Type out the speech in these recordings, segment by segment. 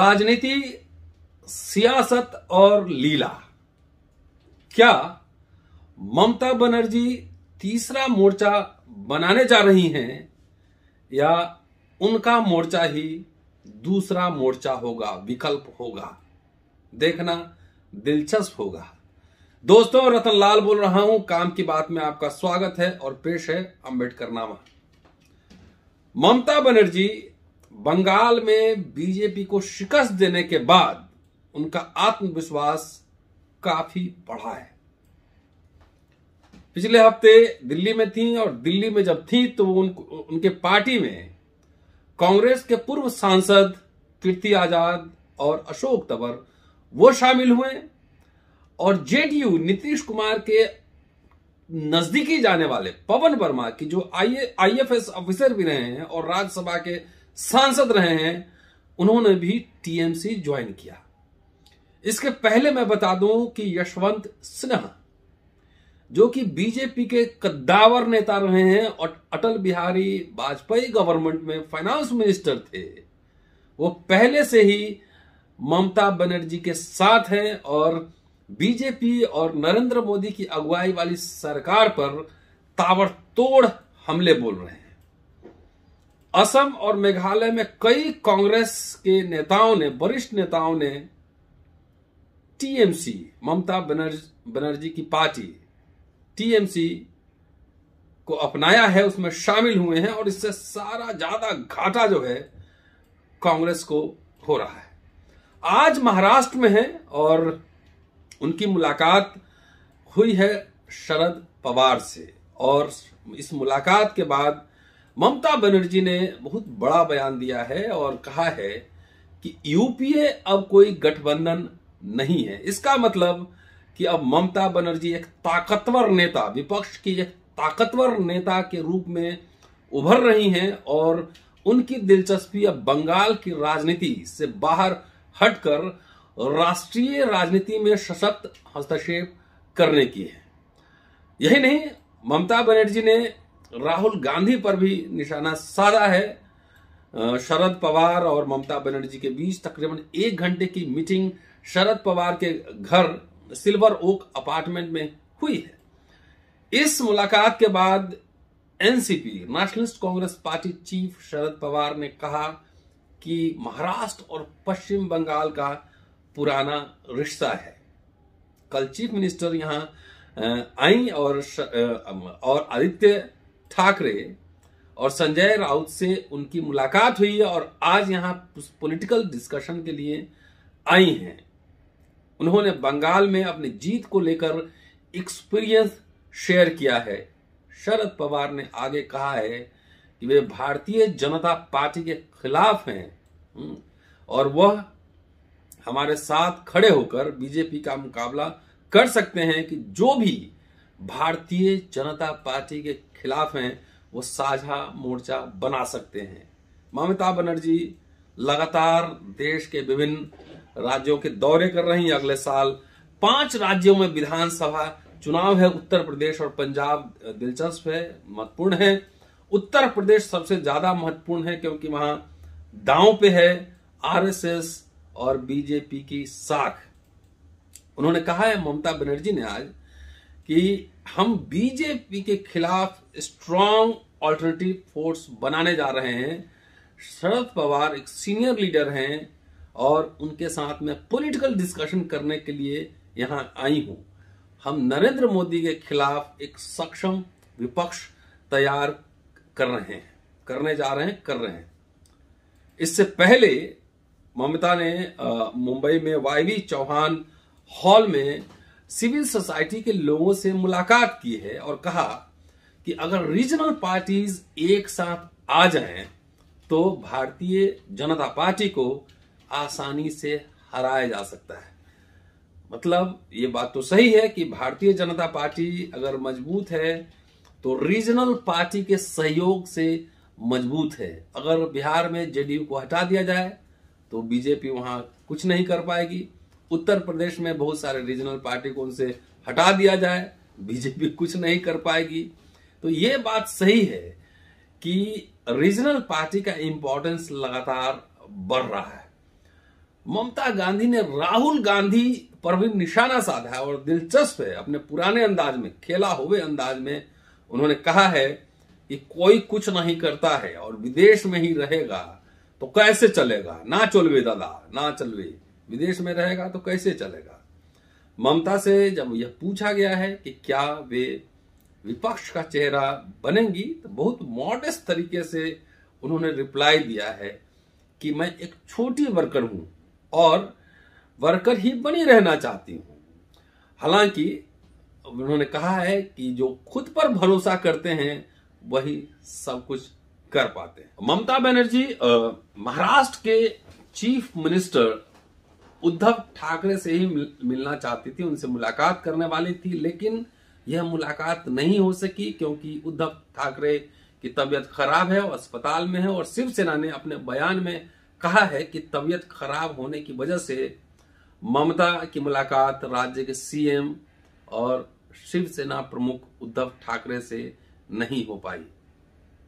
राजनीति, सियासत और लीला। क्या ममता बनर्जी तीसरा मोर्चा बनाने जा रही हैं या उनका मोर्चा ही दूसरा मोर्चा होगा, विकल्प होगा? देखना दिलचस्प होगा। दोस्तों, रतन लाल बोल रहा हूं। काम की बात में आपका स्वागत है और पेश है अंबेडकरनामा। ममता बनर्जी बंगाल में बीजेपी को शिकस्त देने के बाद उनका आत्मविश्वास काफी बढ़ा है। पिछले हफ्ते दिल्ली में थी और दिल्ली में जब थी तो उनके पार्टी में कांग्रेस के पूर्व सांसद कीर्ति आजाद और अशोक तंवर वो शामिल हुए और जेडीयू नीतीश कुमार के नजदीकी जाने वाले पवन वर्मा की जो आईएफएस ऑफिसर भी रहे हैं और राज्यसभा के सांसद रहे हैं, उन्होंने भी टीएमसी ज्वाइन किया। इसके पहले मैं बता दूं कि यशवंत सिन्हा, जो कि बीजेपी के कद्दावर नेता रहे हैं और अटल बिहारी वाजपेयी गवर्नमेंट में फाइनेंस मिनिस्टर थे, वो पहले से ही ममता बनर्जी के साथ हैं और बीजेपी और नरेंद्र मोदी की अगुवाई वाली सरकार पर ताबड़तोड़ हमले बोल रहे हैं। असम और मेघालय में कई कांग्रेस के नेताओं ने, वरिष्ठ नेताओं ने टीएमसी, ममता बनर्जी की पार्टी टीएमसी को अपनाया है, उसमें शामिल हुए हैं और इससे सारा ज्यादा घाटा जो है कांग्रेस को हो रहा है। आज महाराष्ट्र में है और उनकी मुलाकात हुई है शरद पवार से और इस मुलाकात के बाद ममता बनर्जी ने बहुत बड़ा बयान दिया है और कहा है कि यूपीए अब कोई गठबंधन नहीं है। इसका मतलब कि अब ममता बनर्जी एक ताकतवर नेता, विपक्ष की एक ताकतवर नेता के रूप में उभर रही हैं और उनकी दिलचस्पी अब बंगाल की राजनीति से बाहर हटकर राष्ट्रीय राजनीति में सशक्त हस्तक्षेप करने की है। यही नहीं, ममता बनर्जी ने राहुल गांधी पर भी निशाना साधा है। शरद पवार और ममता बनर्जी के बीच तकरीबन 1 घंटे की मीटिंग शरद पवार के घर सिल्वर ओक अपार्टमेंट में हुई है। इस मुलाकात के बाद NCP, nationalist congress party chief Sharad Pawar ने कहा कि महाराष्ट्र और पश्चिम बंगाल का पुराना रिश्ता है। कल चीफ मिनिस्टर यहां आई और आदित्य ठाकरे और संजय राउत से उनकी मुलाकात हुई है और आज यहां पॉलिटिकल डिस्कशन के लिए आई हैं। उन्होंने बंगाल में अपनी जीत को लेकर एक्सपीरियंस शेयर किया है। शरद पवार ने आगे कहा है कि वे भारतीय जनता पार्टी के खिलाफ हैं और वह हमारे साथ खड़े होकर बीजेपी का मुकाबला कर सकते हैं कि जो भी भारतीय जनता पार्टी के खिलाफ हैं वो साझा मोर्चा बना सकते हैं। ममता बनर्जी लगातार देश के विभिन्न राज्यों के दौरे कर रही हैं। अगले साल 5 राज्यों में विधानसभा चुनाव है। उत्तर प्रदेश और पंजाब दिलचस्प है, महत्वपूर्ण है। उत्तर प्रदेश सबसे ज्यादा महत्वपूर्ण है क्योंकि वहां दांव पे है आरएसएस और बीजेपी की साख। उन्होंने कहा है, ममता बनर्जी ने आज, कि हम बीजेपी के खिलाफ स्ट्रांग ऑल्टरनेटिव फोर्स बनाने जा रहे हैं। शरद पवार एक सीनियर लीडर हैं और उनके साथ में पॉलिटिकल डिस्कशन करने के लिए यहां आई हूं। हम नरेंद्र मोदी के खिलाफ एक सक्षम विपक्ष तैयार करने जा रहे हैं। इससे पहले ममता ने मुंबई में वाईवी चौहान हॉल में सिविल सोसाइटी के लोगों से मुलाकात की है और कहा कि अगर रीजनल पार्टीज एक साथ आ जाएं तो भारतीय जनता पार्टी को आसानी से हराया जा सकता है। मतलब ये बात तो सही है कि भारतीय जनता पार्टी अगर मजबूत है तो रीजनल पार्टी के सहयोग से मजबूत है। अगर बिहार में जेडीयू को हटा दिया जाए तो बीजेपी वहां कुछ नहीं कर पाएगी। उत्तर प्रदेश में बहुत सारे रीजनल पार्टी को उनसे हटा दिया जाए, बीजेपी कुछ नहीं कर पाएगी। तो ये बात सही है कि रीजनल पार्टी का इंपॉर्टेंस लगातार बढ़ रहा है। ममता गांधी ने राहुल गांधी पर भी निशाना साधा है और दिलचस्प है, अपने पुराने अंदाज में, खेला हुए अंदाज में उन्होंने कहा है कि कोई कुछ नहीं करता है और विदेश में ही रहेगा तो कैसे चलेगा, ना चलवे दादा ना चलवे, विदेश में रहेगा तो कैसे चलेगा। ममता से जब यह पूछा गया है कि क्या वे विपक्ष का चेहरा बनेंगी तो बहुत मॉडेस्ट तरीके से उन्होंने रिप्लाई दिया है कि मैं एक छोटी वर्कर हूं और वर्कर ही बनी रहना चाहती हूं। हालांकि उन्होंने कहा है कि जो खुद पर भरोसा करते हैं वही सब कुछ कर पाते हैं। ममता बनर्जी महाराष्ट्र के चीफ मिनिस्टर उद्धव ठाकरे से ही मिलना चाहती थी, उनसे मुलाकात करने वाली थी, लेकिन यह मुलाकात नहीं हो सकी क्योंकि उद्धव ठाकरे की तबीयत खराब है और अस्पताल में है। और शिवसेना ने अपने बयान में कहा है कि तबीयत खराब होने की वजह से ममता की मुलाकात राज्य के सीएम और शिवसेना प्रमुख उद्धव ठाकरे से नहीं हो पाई।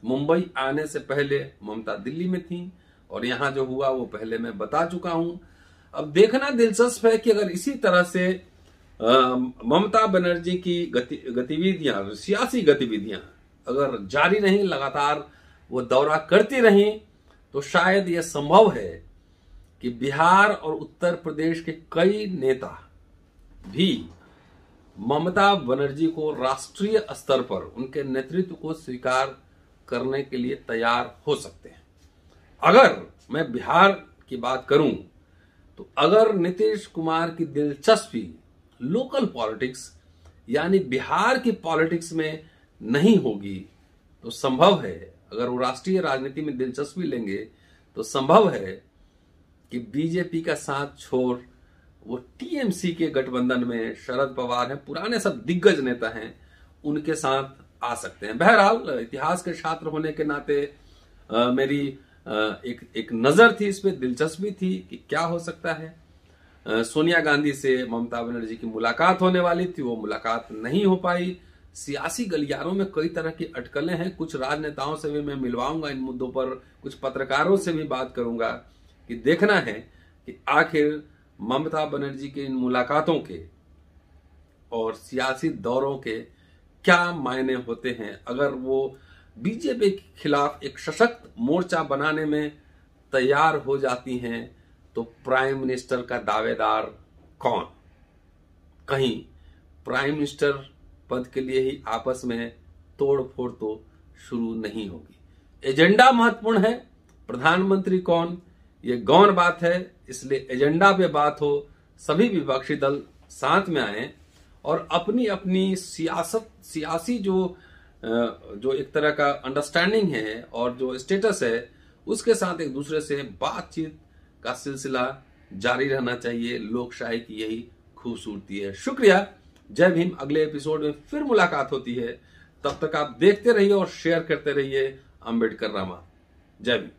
मुंबई आने से पहले ममता दिल्ली में थी और यहां जो हुआ वो पहले मैं बता चुका हूं। अब देखना दिलचस्प है कि अगर इसी तरह से ममता बनर्जी की गतिविधियां, सियासी गतिविधियां अगर जारी रहीं, लगातार वो दौरा करती रहीं, तो शायद यह संभव है कि बिहार और उत्तर प्रदेश के कई नेता भी ममता बनर्जी को राष्ट्रीय स्तर पर उनके नेतृत्व को स्वीकार करने के लिए तैयार हो सकते हैं। अगर मैं बिहार की बात करूं तो अगर नीतीश कुमार की दिलचस्पी लोकल पॉलिटिक्स यानी बिहार की पॉलिटिक्स में नहीं होगी तो संभव है, अगर वो राष्ट्रीय राजनीति में दिलचस्पी लेंगे तो संभव है कि बीजेपी का साथ छोड़ वो टीएमसी के गठबंधन में, शरद पवार हैं, पुराने सब दिग्गज नेता हैं, उनके साथ आ सकते हैं। बहरहाल इतिहास के छात्र होने के नाते मेरी एक नजर थी इस पे, दिलचस्पी थी कि क्या हो सकता है। सोनिया गांधी से ममता बनर्जी की मुलाकात होने वाली थी, वो मुलाकात नहीं हो पाई। सियासी गलियारों में कई तरह की अटकलें हैं, कुछ राजनेताओं से भी मैं मिलवाऊंगा इन मुद्दों पर, कुछ पत्रकारों से भी बात करूंगा कि देखना है कि आखिर ममता बनर्जी की इन मुलाकातों के और सियासी दौरों के क्या मायने होते हैं। अगर वो बीजेपी के खिलाफ एक सशक्त मोर्चा बनाने में तैयार हो जाती हैं तो प्राइम मिनिस्टर का दावेदार कौन? कहीं प्राइम मिनिस्टर पद के लिए ही आपस में तोड़फोड़ तो शुरू नहीं होगी। एजेंडा महत्वपूर्ण है, प्रधानमंत्री कौन ये गौण बात है, इसलिए एजेंडा पे बात हो, सभी विपक्षी दल साथ में आए और अपनी अपनी सियासी जो एक तरह का अंडरस्टैंडिंग है और जो स्टेटस है उसके साथ एक दूसरे से बातचीत का सिलसिला जारी रहना चाहिए। लोकशाही की यही खूबसूरती है। शुक्रिया, जय भीम। अगले एपिसोड में फिर मुलाकात होती है, तब तक आप देखते रहिए और शेयर करते रहिए। अम्बेडकर रामा। जय भीम।